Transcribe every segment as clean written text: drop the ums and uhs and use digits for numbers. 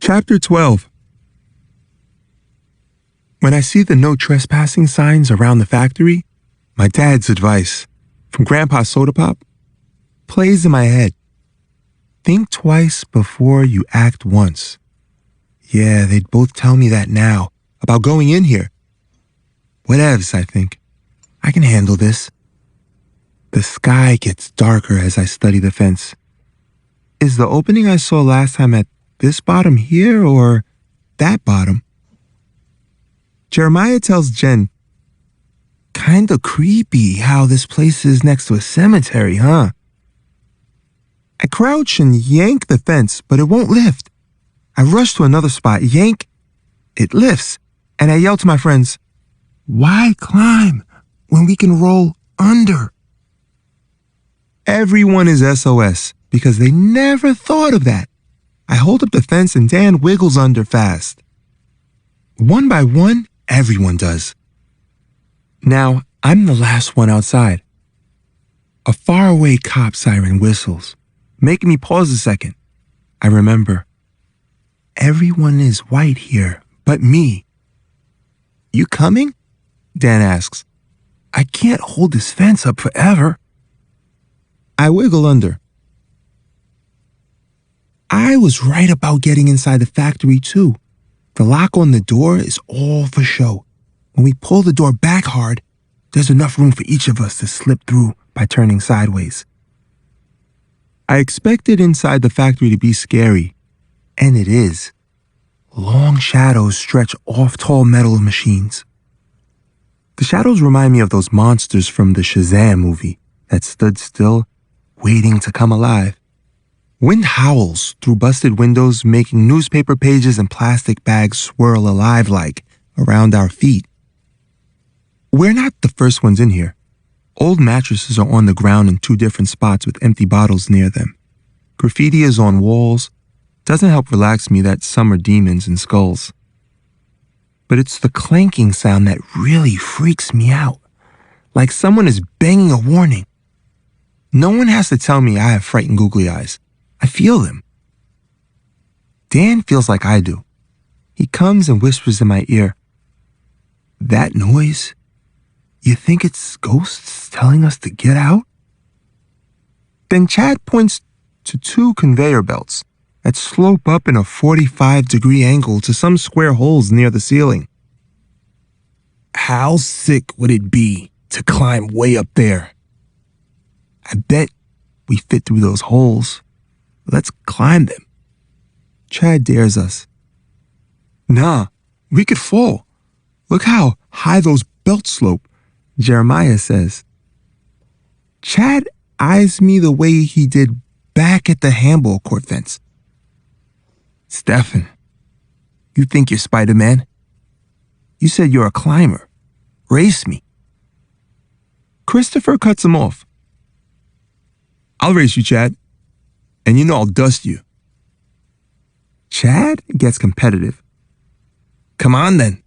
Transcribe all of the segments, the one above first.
Chapter 12. When I see the no trespassing signs around the factory, my dad's advice from Grandpa Soda Pop plays in my head. Think twice before you act once. Yeah, they'd both tell me that now about going in here. Whatevs, I think. I can handle this. The sky gets darker as I study the fence. Is the opening I saw last time at this bottom here or that bottom? Jeremiah tells Jen, "Kinda creepy how this place is next to a cemetery, huh?" I crouch and yank the fence, but it won't lift. I rush to another spot, yank, it lifts, and I yell to my friends, "Why climb when we can roll under?" Everyone is SOS because they never thought of that. I hold up the fence and Dan wiggles under fast. One by one, everyone does. Now, I'm the last one outside. A faraway cop siren whistles, making me pause a second. I remember. Everyone is white here, but me. "You coming?" Dan asks. "I can't hold this fence up forever." I wiggle under. I was right about getting inside the factory too. The lock on the door is all for show. When we pull the door back hard, there's enough room for each of us to slip through by turning sideways. I expected inside the factory to be scary, and it is. Long shadows stretch off tall metal machines. The shadows remind me of those monsters from the Shazam movie that stood still, waiting to come alive. Wind howls through busted windows, making newspaper pages and plastic bags swirl alive like around our feet. We're not the first ones in here. Old mattresses are on the ground in two different spots with empty bottles near them. Graffiti is on walls. Doesn't help relax me that some are demons and skulls. But it's the clanking sound that really freaks me out. Like someone is banging a warning. No one has to tell me I have frightened googly eyes. I feel them. Dan feels like I do. He comes and whispers in my ear, "That noise? You think it's ghosts telling us to get out?" Then Chad points to two conveyor belts that slope up in a 45-degree angle to some square holes near the ceiling. How sick would it be to climb way up there? I bet we fit through those holes. Let's climb them. Chad dares us. "Nah, we could fall. Look how high those belts slope," Jeremiah says. Chad eyes me the way he did back at the handball court fence. "Stefan, you think you're Spider-Man? You said you're a climber. Race me." Christopher cuts him off. "I'll race you, Chad. And you know I'll dust you." Chad gets competitive. "Come on then."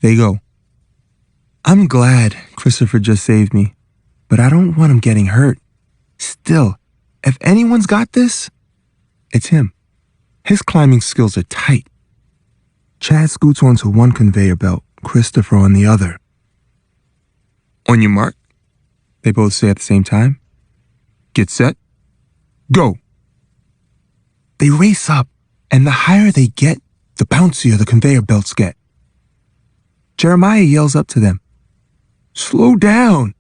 They go. I'm glad Christopher just saved me, but I don't want him getting hurt. Still, if anyone's got this, it's him. His climbing skills are tight. Chad scoots onto one conveyor belt, Christopher on the other. "On your mark," they both say at the same time. "Get set. Go." They race up, and the higher they get, the bouncier the conveyor belts get. Jeremiah yells up to them, "Slow down."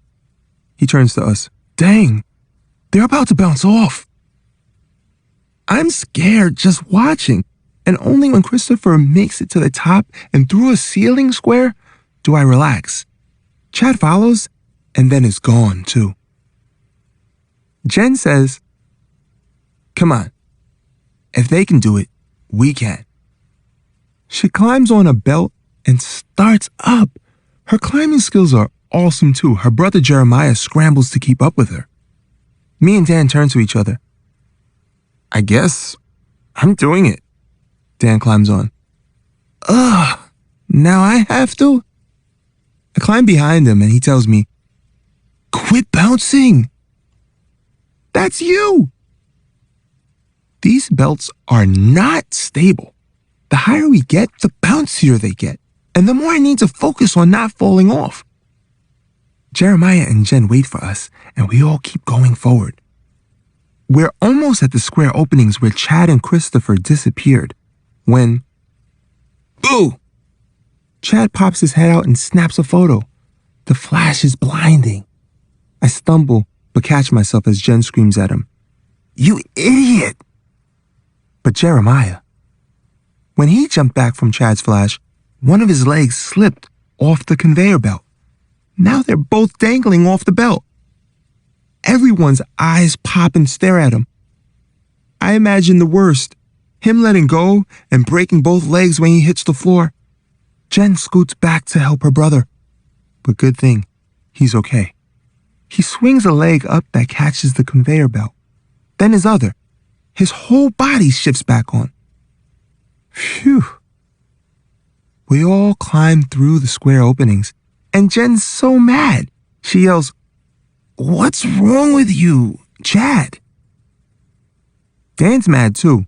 He turns to us. "Dang, they're about to bounce off." I'm scared just watching, and only when Christopher makes it to the top and through a ceiling square do I relax. Chad follows, and then is gone too. Jen says, "Come on. If they can do it, we can." She climbs on a belt and starts up. Her climbing skills are awesome too. Her brother Jeremiah scrambles to keep up with her. Me and Dan turn to each other. "I guess I'm doing it." Dan climbs on. "Ugh, now I have to?" I climb behind him and he tells me, "Quit bouncing." "That's you." These belts are not stable. The higher we get, the bouncier they get, and the more I need to focus on not falling off. Jeremiah and Jen wait for us, and we all keep going forward. We're almost at the square openings where Chad and Christopher disappeared, when... Boo! Chad pops his head out and snaps a photo. The flash is blinding. I stumble, but catch myself as Jen screams at him. You idiot! But Jeremiah. When he jumped back from Chad's flash, one of his legs slipped off the conveyor belt. Now they're both dangling off the belt. Everyone's eyes pop and stare at him. I imagine the worst, him letting go and breaking both legs when he hits the floor. Jen scoots back to help her brother. But good thing, he's okay. He swings a leg up that catches the conveyor belt. Then his other. His whole body shifts back on. Phew. We all climb through the square openings, and Jen's so mad. She yells, What's wrong with you, Chad? Dan's mad too.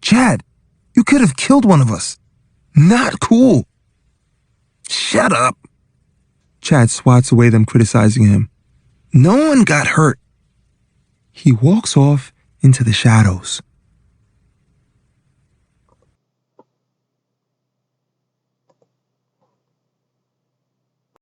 Chad, you could have killed one of us. Not cool. Shut up. Chad swats away them criticizing him. No one got hurt. He walks off into the shadows.